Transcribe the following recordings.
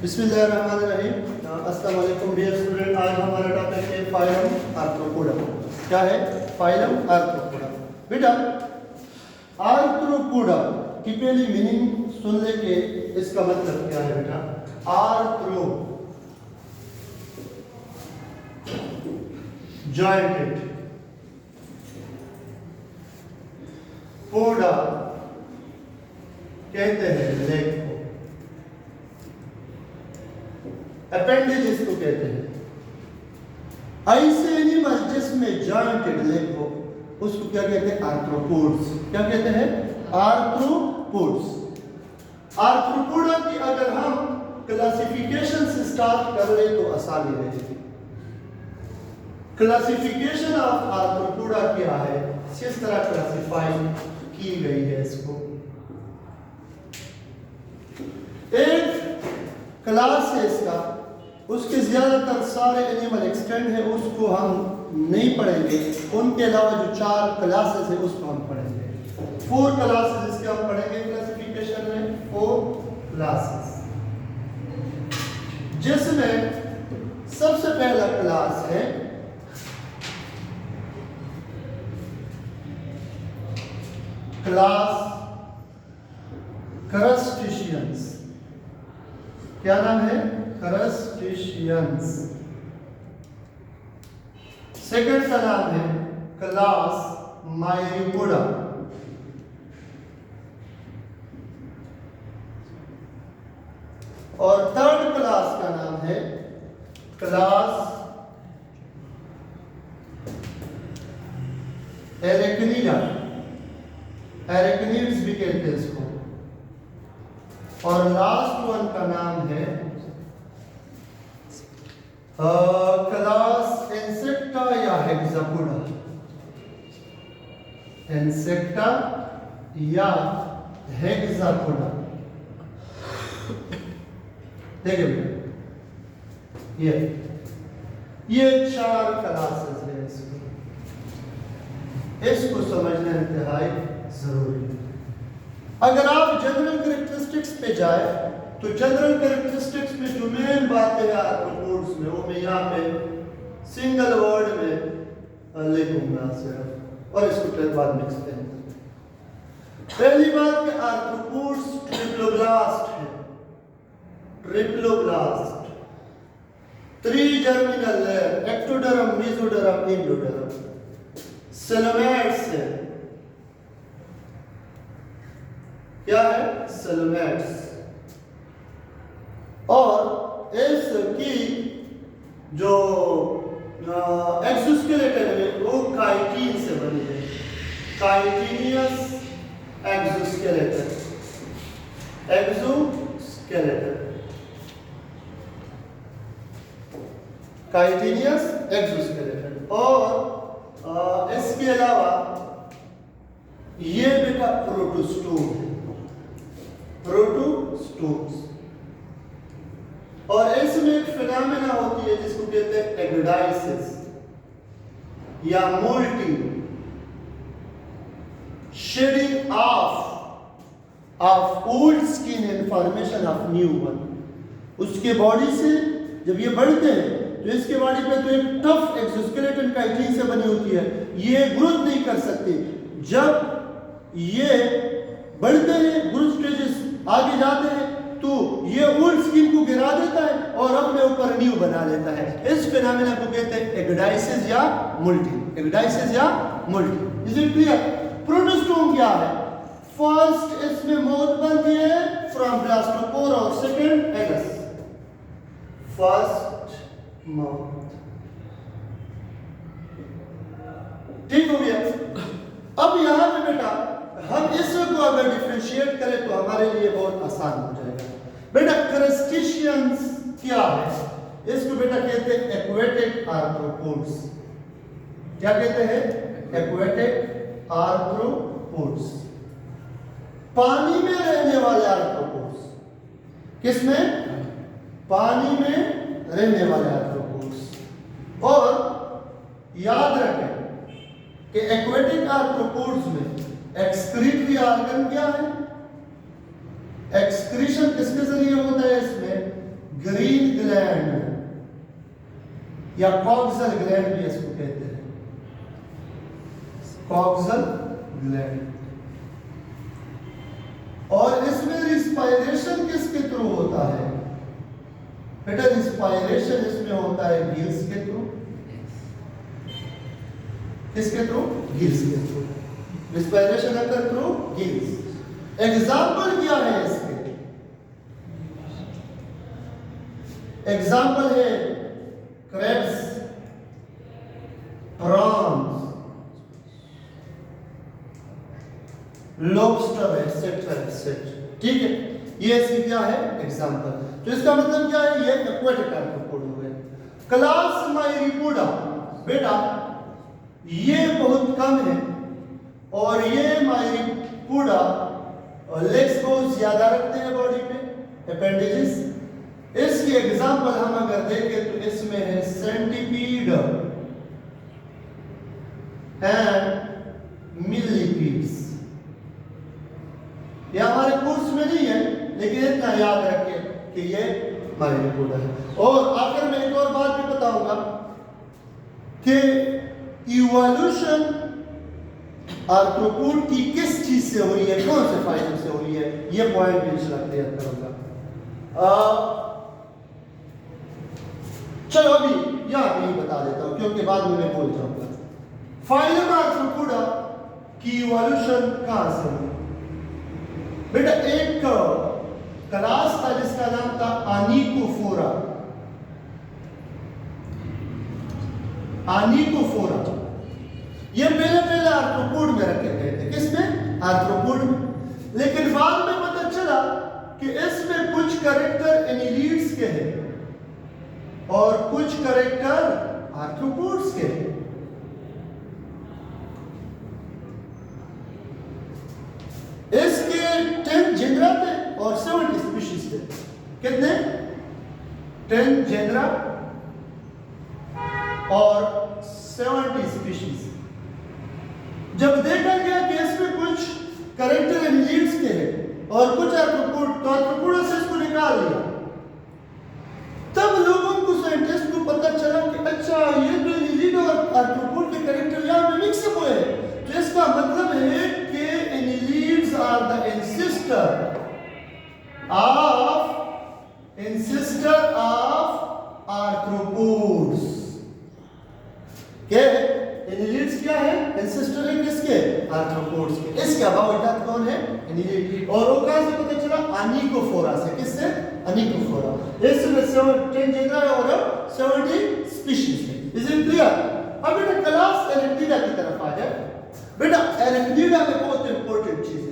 बिस्मिल्लाहिर्रहमानिर्रहीम। अस्सलाम वालेकुम डियर स्टूडेंट। आज हमारा टॉपिक है फाइलम आर्थ्रोपोडा। क्या है? Phylum arthropoda. बेटा आर्थ्रोपोडा की पहली मीनिंग सुन ले के इसका मतलब क्या है बेटा। आर्थ्रो जॉइंटेड, पोडा कहते हैं लेग को, अपेंडेज इसको कहते हैं। ऐसे एनिमल जिसमें जॉइंटेड लेग हो उसको क्या कहते हैं? आर्थ्रोपोड्स। क्या कहते हैं? आर्थ्रोपोड्स। आर्थ्रोपोडा की अगर हम क्लासिफिकेशन से स्टार्ट कर ले तो आसानी रहेगी। क्लासिफिकेशन ऑफ आर्थ्रोपोडा क्या है, किस तरह क्लासिफाई की गई है इसको। एक क्लास है इसका, उसके ज्यादातर सारे एनिमल एक्सटेंड है, उसको हम नहीं पढ़ेंगे। उनके अलावा जो 4 क्लासेस है उसको हम पढ़ेंगे। 4 क्लासेस इसके हम पढ़ेंगे क्लासिफिकेशन में। 4 क्लासेस जिसमें सबसे पहला क्लास है क्लास क्रस्टेशियंस। क्या नाम है? क्रस्टेशियंस। सेकंड का नाम है क्लास मायरीपोडा। और थर्ड क्लास का नाम है क्लास एरेक्निडा। एरेक्निड्स भी कहते हैं इसको। और लास्ट वन का नाम है क्लास इंसेक्टा या हेक्सापोडा। इंसेक्टा या हेक्सापोडा। देखिए ये 4 क्लासेस है इसको समझना इंतहाई जरूरी है। अगर आप जनरल कैरेक्टरिस्टिक्स पे जाए तो जनरल कैरेक्टरिस्टिक्स में जो मेन बातें हैं आर्थ्रोपोड्स में, वो मैं यहाँ पे सिंगल वर्ड में लिखूंगा सिर्फ, और इसको फिर बाद में एक्सप्लेन करूंगा। पहली बात कि आर्थ्रोपोड्स ट्रिप्लोब्लास्ट है। Triploblast 3 germinal layer, ectoderm, mesoderm, endoderm. Coelomates है। क्या है? सेलोमेट्स। और इसकी जो एक्सोस्केलेटन है वो काइटिन से बनी है। Chitinous exoskeleton. Exoskeleton, chitinous exoskeleton. और इसके अलावा ये बेटा प्रोटोस्टोम है। प्रोटोस्टोम्स। और इसमें एक फिनोमेना होती है जिसको कहते हैं एगोडाइसिस या moulting, shedding of old skin and formation of new one. उसके बॉडी से जब ये बढ़ते हैं तो इसके बॉडी पे तो एक टफ एक्सोस्केलेटन काइटिन से बनी होती है, ये ग्रोथ नहीं कर सकती। जब ये बढ़ते हैं, ग्रोथ स्टेजेस आगे जाते हैं, तो ये ओल्ड स्किन को गिरा देता है और अपने ऊपर न्यू बना लेता है। इस फिनोमेना को कहते हैं एगोडाइसिस या मोल्टिंग। एगोडाइसिस या moulting. Is it clear? Protostome क्या है? फर्स्ट इसमें मौत बनती है फ्रॉम ब्लास्टोपोरा और सेकंड एगस। फर्स्ट मौत। ठीक हो गया। अब यहां पे बेटा हम इसको अगर डिफरेंशिएट करें तो हमारे लिए बहुत आसान हो जाएगा। बेटा क्रस्टेशियंस क्या है? इसको बेटा कहते हैं एक्वेटिक आर्थ्रोपोड्स। क्या कहते हैं? Aquatic arthropods. पानी में रहने वाले आर्थ्रोपोड्स। किसमें? पानी में रहने वाले आर्थ्रोपोड्स। और याद रखें कि एक्वेटिक आर्थ्रोपोड्स में एक्सक्रीटरी ऑर्गन क्या है? एक्सक्रीशन किसके जरिए होता है? इसमें या कॉक्सल ग्लैंड भी इसको कहते हैं, कॉक्सल ग्लैंड। और इसमें रिस्पायरेशन किसके थ्रू होता है बेटा? रिस्पायरेशन इसमें होता है गिल्स के थ्रू। किसके थ्रू? गिल्स के थ्रू। रिस्पायरेशन अकर थ्रू गिल्स। एग्जाम्पल क्या है इसके? एग्जाम्पल है crabs, prawns, lobster etcetera etcetera. ठीक है, ये इसकी क्या है? एग्जाम्पल। तो इसका मतलब क्या है? ये एक्वाटिक आर्थ्रोपोड हो गए। क्लास मायरिपोडा बेटा ये बहुत कम है, और ये मायरिपोडा लेग्स बहुत ज्यादा रखते हैं बॉडी पे, अपेंडेजेस। इसकी एग्जाम्पल हम अगर देखें तो इसमें है सेंटीपीड एंड मिलीपीड्स। ये हमारे कोर्स में नहीं है, लेकिन इतना याद रखें कि ये मायरिपोडा है। और आखिर में एक और बात भी बताऊंगा कि इवोल्यूशन आर्थ्रोपोड की किस चीज से हुई है, कौन से फाइबर से हुई है, ये पॉइंट भी इंशाल्लाह क्लियर करूंगा। चलो अभी यहां पे ही बता देता हूं, क्योंकि बाद में मैं भूल जाऊंगा। फाइलम आर्थ्रोपोडा की इवोल्यूशन कहां से हुई बेटा? एक क्लास था जिसका नाम था आनिकोफोरा। आनिकोफोरा ये पहले आर्थ्रोपोड में रखे गए थे। किसमें? आर्थ्रोपोड में। लेकिन बाद में पता चला कि इसमें कुछ कैरेक्टर एनिलीड्स के हैं और कुछ कैरेक्टर आर्थ्रोपोड्स के हैं। इसके 10 जेनरा थे और 70 स्पीशीज थे। कितने? 10 जेनरा और 70 स्पीशीज। जब देखा गया कि इसमें कुछ कैरेक्टर एनिलीड्स के हैं और कुछ आर्थ्रोपोड, तो आर्थ्रोपोड से इसको निकाल दिया। तब लोगों को, साइंटिस्ट को पता चला कि अच्छा ये तो एनिलीड और आर्थ्रोपोड के कैरेक्टर यहां में मिक्स हुए हैं। तो इसका मतलब है कि annelids are the ancestor of arthropods. क्या है? एनिलीड्स क्या है? एंसेस्टर है किसके? आर्थ्रोपोड्स के। इसके अबाउट कौन है? एनिलीड। और वो कहां से पता चला? आनिकोफोरा से। किससे? आनिकोफोरा। इसमें 10 जेनरा और 70 स्पीशीज है। Is it clear? अब बेटा क्लास एरेक्टिडा की तरफ आ जाए। बेटा एरेक्टिडा में बहुत इंपॉर्टेंट चीज है,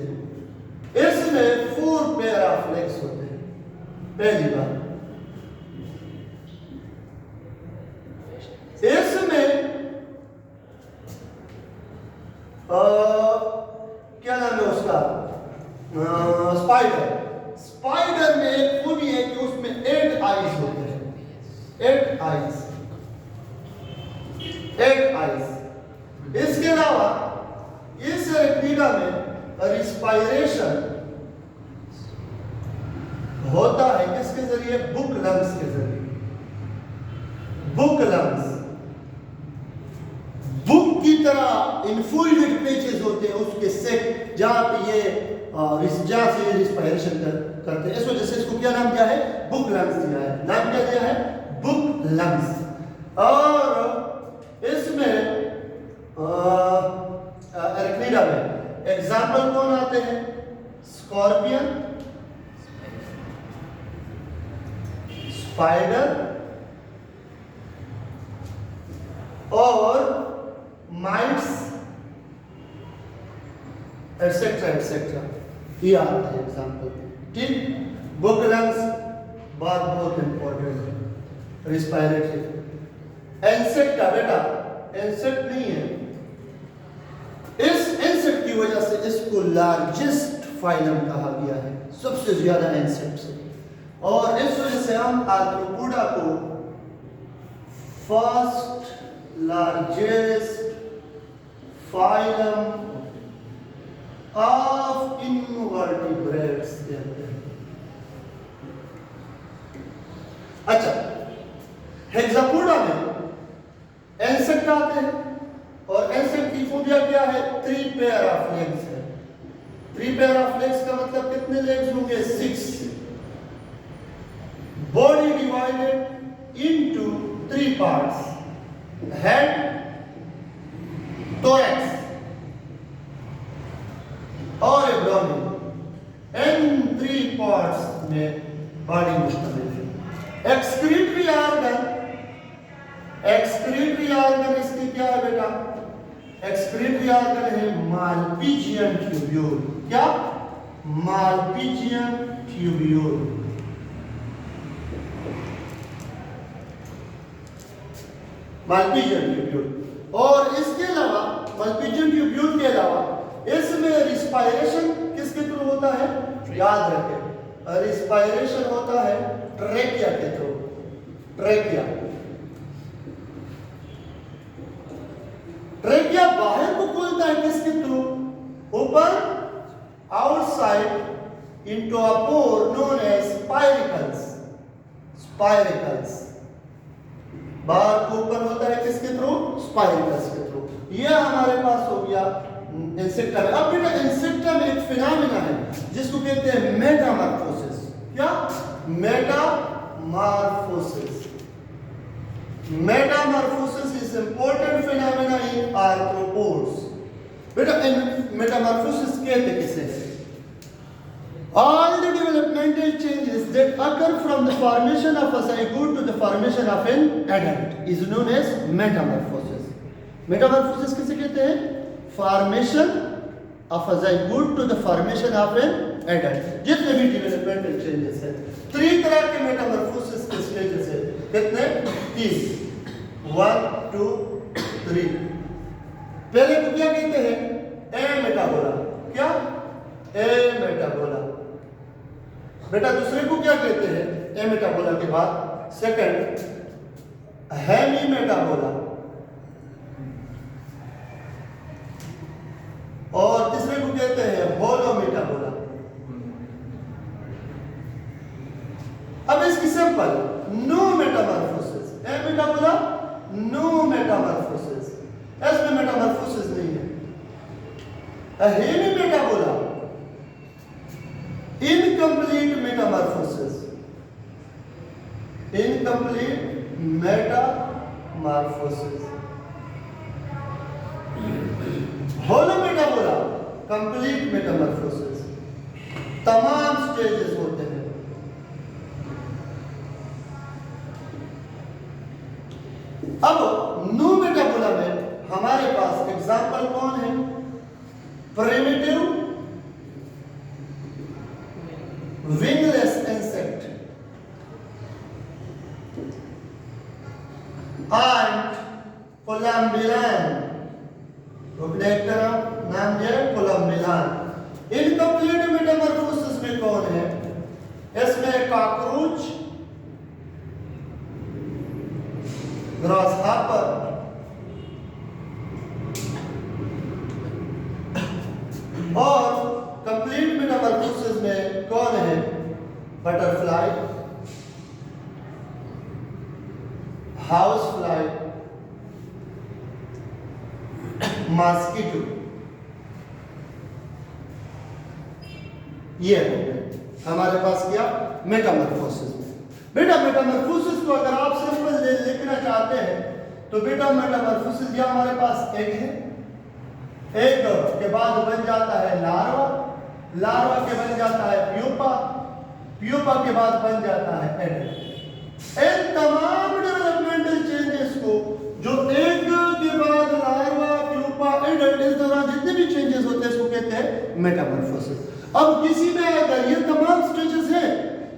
इसमें 4 पेयर ऑफ लेग्स होते हैं। पहली बात, इसमें क्या नाम है उसका? स्पाइडर में एक खूबी है कि उसमें 8 आईज होते हैं। 8 आईज। इसके अलावा इस एरेक्टिडा में रिस्पायरेशन होता है किसके जरिए? बुक लंग्स के जरिए। बुक लंग्स बुक की तरह इनफोल्डेड पेजेस होते हैं उसके सेट, जहां पे ये जहां से रिस्पायरेशन करते हैं। इस वजह से इसको क्या नाम दिया है? बुक लंग्स दिया है। नाम क्या दिया है? Book lungs. और इसमें एरेक्टिडा में एग्जाम्पल कौन आते हैं? स्कॉर्पियन, स्पाइडर और माइट्स एटसेट्रा एटसेट्रा, ये आता है एग्जाम्पल। ठीक, बुक लंग्स बात बहुत इंपॉर्टेंट है, रिस्पायरेटरी। इंसेक्ट का बेटा इंसेक्ट नहीं है, इस इंसेक्ट की वजह से इसको लार्जेस्ट फाइलम कहा गया है, सबसे ज्यादा इंसेक्ट से। और इस वजह से हम आर्थ्रोपोडा को first largest phylum of invertebrates कहते हैं। अच्छा, हेक्सापोडा में चाहते हैं। और एंसेंटिफोबिया क्या है? 3 पेयर ऑफ लेग्स है। 3 पेयर ऑफ लेग्स का मतलब कितने लेग्स होंगे? 6। Body divided into 3 parts, head, thorax और एब्डोमेन। इन 3 पार्ट्स में बॉडी मुश्तमिल है। एक्सक्रीटरी ऑर्गन इसकी क्या है बेटा? एक्सक्रीटरी ऑर्गन है मालपीजियन ट्यूब्यूल। क्या? Malpighian tubule. Malpighian tubule. और इसके अलावा मालपीजियन ट्यूब्यूल के अलावा इसमें रिस्पायरेशन किसके थ्रू होता है? याद रखें, रिस्पायरेशन होता है ट्रेकिया के थ्रू। ट्रेकिया बाहर को खोलता है किसके थ्रू? ऊपर, outside into a pore known as spiracles. बाहर को ऊपर होता है किसके थ्रू? स्पाइरिकल्स के थ्रू। यह हमारे पास हो गया इंसेक्टा में। अब बेटा इंसेक्टा में एक फिनोमेना है जिसको कहते हैं मेटामॉर्फोसिस। क्या? Metamorphosis is important phenomena in arthropods. बेटा मेटामॉर्फोसिस कहते किसे हैं? All the developmental changes that occur from the formation of a zygote to the formation of an adult is known as metamorphosis. Metamorphosis किसे कहते हैं? Formation of a zygote to the formation of an adult. जितने भी developmental changes हैं, 3 तरह के metamorphosis के stages हैं। कितने? 3। 1, 2, 3। पहले को क्या कहते हैं? एमेटाबोला। क्या? एमेटाबोला। बेटा दूसरे को क्या कहते हैं? एमेटाबोला के बाद सेकंड हेमीमेटाबोला और तीसरे को कहते हैं होलोमेटाबोला। अब इसकी simple no metamorphosis. Ametabola no metamorphosis, इसमें मेटामॉर्फोसिस नहीं है। Hemimetabola incomplete metamorphosis, holometabolic complete metamorphosis। तमाम स्टेजेस होते हैं। अब नो मेटाबोला में हमारे पास एग्जाम्पल कौन है? Primitive wingless insect, ant, columbian। नाम दिया columbian। इनकम्प्लीट मेटामॉर्फोसिस में कौन है? इसमें कॉकरोच, ग्रासहॉपर और कंप्लीट मेटामॉर्फोसिस में कौन है? Butterfly, house fly, mosquito. ये हमारे पास क्या? मेटामॉर्फोसिस में। बेटा मेटामॉर्फोसिस को अगर आप सिंपल लिखना चाहते हैं तो बेटा मेटामॉर्फोसिस या हमारे पास एग है, एग के बाद बन जाता है लार्वा, लार्वा के बन जाता है प्यूपा, प्यूपा के बाद बन जाता है एडल्ट। इन तमाम डेवलपमेंटल चेंजेस को जो एग के बाद लार्वा, प्यूपा, एडल्ट, इस दौरान जितने भी चेंजेस होते हैं इसको कहते हैं मेटामॉर्फोसिस। अब किसी में अगर ये तमाम स्टेजेस हैं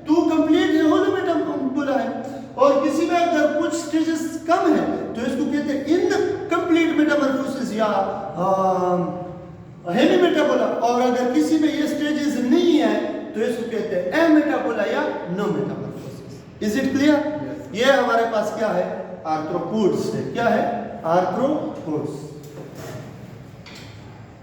तो कंप्लीट है, होलोमेटाबोला है, और किसी में अगर कुछ स्टेजेस कम है तो इसको कहते हैं इनकम्प्लीट मेटामॉर्फोसिस या हेमीमेटाबोला। और अगर किसी में ये स्टेजेस नहीं है तो इसको कहते हैं एमेटाबोला या no metamorphosis. Is it clear? ये हमारे पास क्या है? आर्थ्रोपोड्स है। क्या है? आर्थ्रोपोड्स।